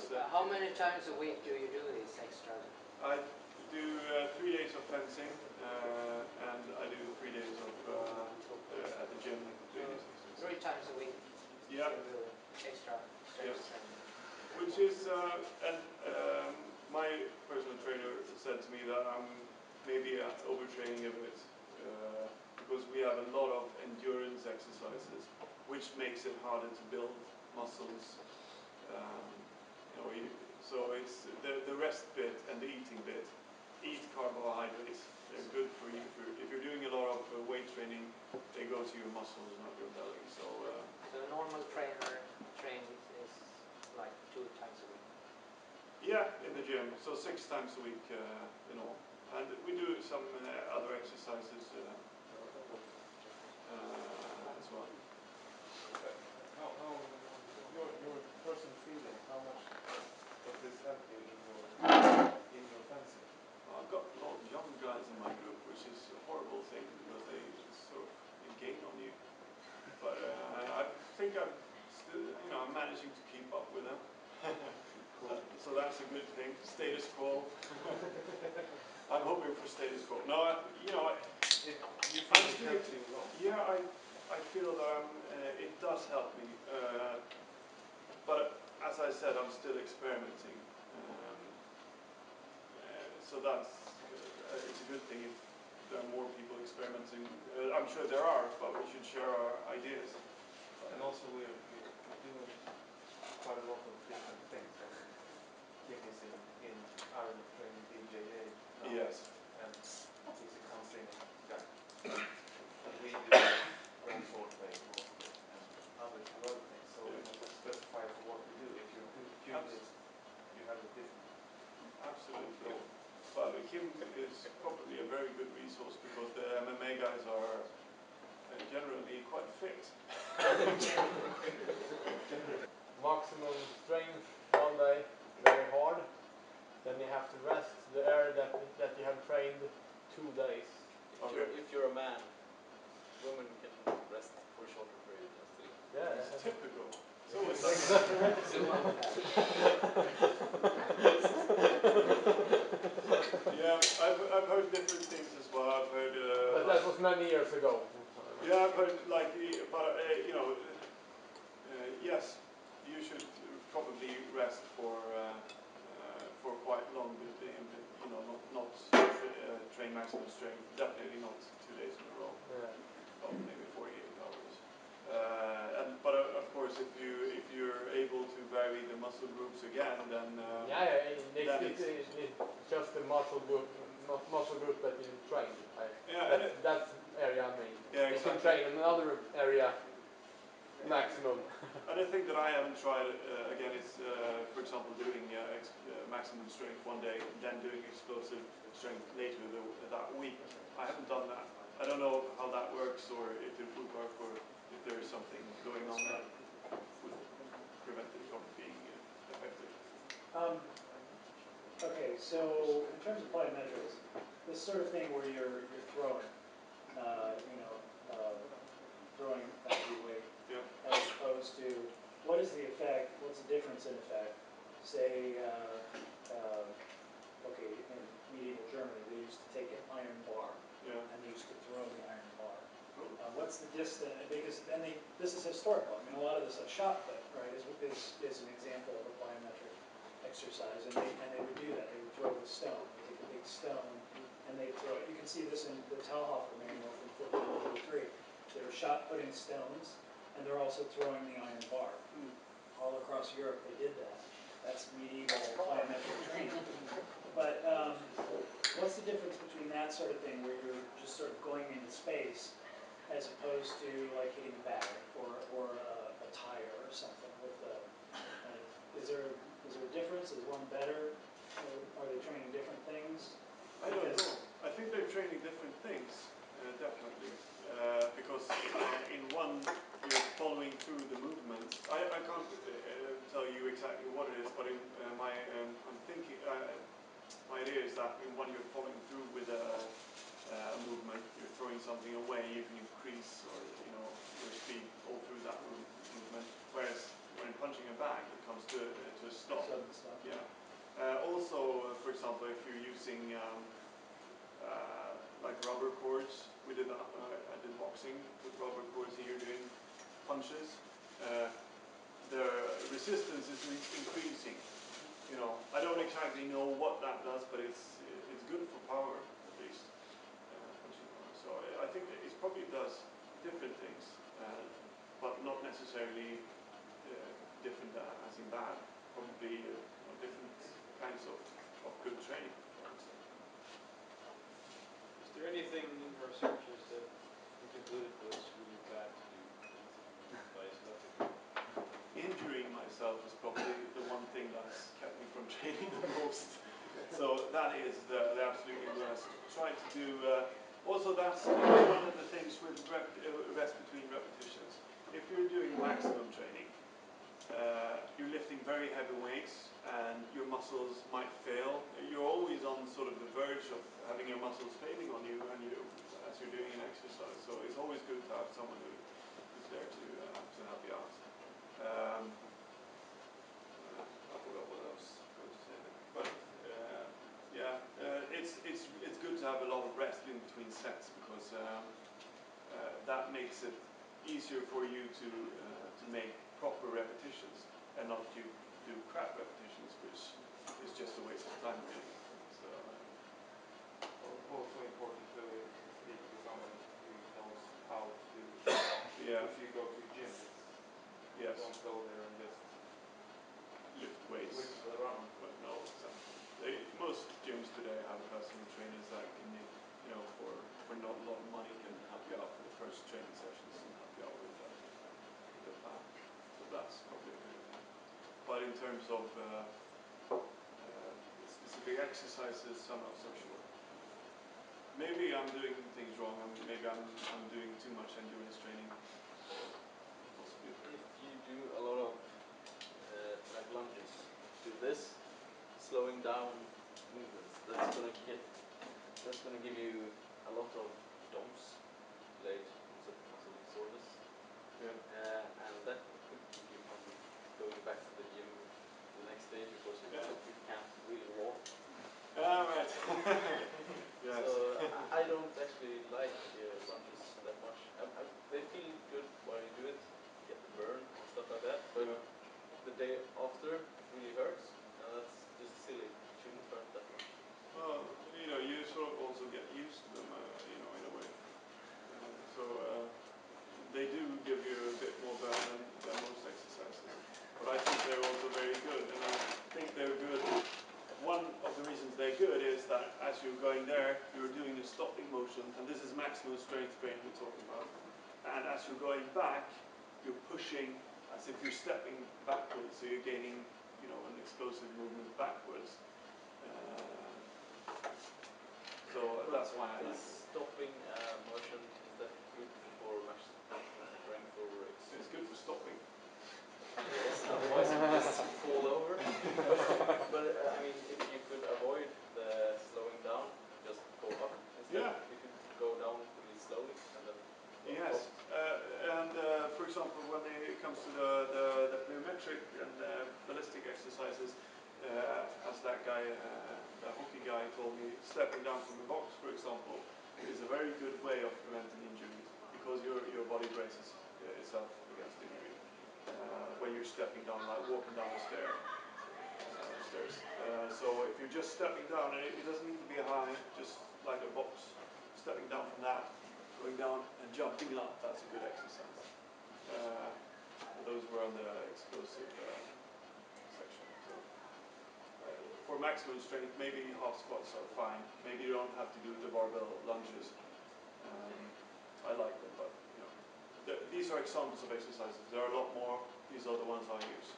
because how many times a week do you do this extra? I do 3 days of fencing, and I do 3 days of at the gym doing exercises. 3 times a week. Yeah. You do extra strength training. Which is, and my personal trainer said to me that I'm maybe overtraining a bit, because we have a lot of endurance exercises, which makes it harder to build muscles. So it's the rest bit and the eating bit. Eat carbohydrates. They're good for you. If you're doing a lot of weight training, they go to your muscles, not your belly. So a normal trainer trains is like 2 times a week. Yeah, in the gym. So 6 times a week in all. And we do some other exercises as well. How your personal feeling, how much does this help you in your fencing? I've got a lot of young guys in my group, which is a horrible thing because they sort of gain on you. But I think I'm still, I'm managing to keep up with them. So that's a good thing. Status quo. I'm hoping for status quo. No, I feel that it does help me. But as I said, I'm still experimenting. So that's it's a good thing if there are more people experimenting. I'm sure there are, but we should share our ideas. And also we're doing quite a lot of different things. Kim is in Iron training DJA now. Yes. And Tixie comes in Jack. And we do sword training mostly and others do other things. So we have to specify for what we do. If you're doing this, you have a different. Absolutely. But Kim is probably a very good resource because the MMA guys are generally quite fit. Maximum strength one day, very hard. Then you have to rest the area that you have trained 2 days. If you're a man, women can rest for a shorter period. Yeah, it's typical. It's always Yeah, I've heard different things as well. I've heard. But that was many years ago. Yeah, I've heard yes, you should probably rest for quite long. Not train maximum strength. Definitely not 2 days in a row. Yeah. Oh, maybe 48 hours. But of course, if you're able to vary the muscle groups again, then it's just the muscle group that you train. That's area I mean. Yeah, exactly. You can train in another area maximum. And the thing that I haven't tried again is, for example, doing maximum strength one day, then doing explosive strength later that week. I haven't done that. I don't know how that works, or if it would work, or if there is something going on that would prevent it from being effective. Okay, so in terms of plyometrics, this sort of thing where you're throwing, throwing that heavy weight, as opposed to what is the effect? What's the difference in effect? Say, okay, in medieval Germany, they used to take an iron bar and they used to throw the iron bar. What's the distance? Because then this is historical. I mean, a lot of this shot put, right, is an example of a plyometric exercise, and they would do that. They would throw the stone. They take a big stone and they throw it. You can see this in the Talhofer manual from 1483. They were shot putting stones, and they're also throwing the iron bar. All across Europe, they did that. That's medieval plyometric training. But what's the difference between that sort of thing, where you're just sort of going into space, as opposed to like hitting a bag or a tire or something? Is there a difference? Is one better? Are they training different things? I don't know. I think they're training different things, definitely. Because in one, you're following through the movements. I can't tell you exactly what it is, but I'm thinking, my idea is that in one, you're following through with a movement. You're throwing something away. You can increase your speed all through that movement. Whereas when punching a bag, it comes to a stop. Sudden stop. Yeah. Also, for example, if you're using like rubber cords, we did I did boxing with rubber cords here doing punches. The resistance is increasing. You know, I don't exactly know what that does, but it's good for power at least. Punching power. So I think it probably does different things, but not necessarily different as in bad. Probably different kinds of good training. Is there anything in your researches that you concluded was really bad to do by stopping? Injuring myself is probably the one thing that's kept me from training the most. So that is the absolutely worst. Try to do. Also, that's one of the things with rest between repetitions. If you're doing maximum training, you're lifting very heavy weights and your muscles might fail. You're always on sort of the verge of having your muscles failing on you, as you're doing an exercise. So it's always good to have someone who's there to help you out. I forgot what I was going to say there, but yeah, it's good to have a lot of rest in between sets because that makes it easier for you to make proper repetitions and not to do crap repetitions, which is just a waste of time really. So Also important to speak to someone who knows how to do it. yeah, If you go to gym, yes, don't go there and just lift weights. whip around. But no, exactly. Most gyms today have personal trainers that can, you know, for not a lot of money can help you out for the first training sessions and help you out with the plan. So that's probably a good thing. But in terms of specific exercises, I'm not so sure. Maybe I'm doing things wrong. Maybe I'm doing too much endurance training. Possibly. If you do a lot of like lunges, do this, slowing down movements, that's gonna give you a lot of DOMS, delayed onset muscle soreness, and that could keep you from going back to the gym the next day because you can't really walk. Right. Yes. So I don't actually like lunges that much. They feel good while you do it, you get the burn and stuff like that, but the day after it really hurts, and that's just silly. It shouldn't hurt that much. Well, you know, you sort of also get used to them, you know, in a way. So they do give you a bit more burn than most exercises. But I think they're also very good, and I think they're good. One of the reasons they're good is that as you're going there, you're doing a stopping motion, and this is maximum strength training we're talking about. And as you're going back, you're pushing as if you're stepping backwards, so you're gaining, you know, an explosive movement backwards. So that's why I like it. Stopping motion, is that good for maximum strength or It's good for stopping. yes, otherwise you just fall over. But I mean, if you could avoid the slowing down and just go up instead, you could go down really slowly and then go Yes, up. and for example, when it comes to the plyometric and ballistic exercises, as that guy, the hockey guy told me, stepping down from the box, for example, is a very good way of preventing injuries because your body braces itself against injury. When you're stepping down, like walking down the stairs. So if you're just stepping down, and it doesn't need to be high, just like a box, stepping down from that, going down and jumping up, that's a good exercise. Those were on the explosive section. So for maximum strength, maybe half squats are fine. Maybe you don't have to do the barbell lunges. I like them, but you know, these are examples of exercises. There are a lot more. These are the ones I use.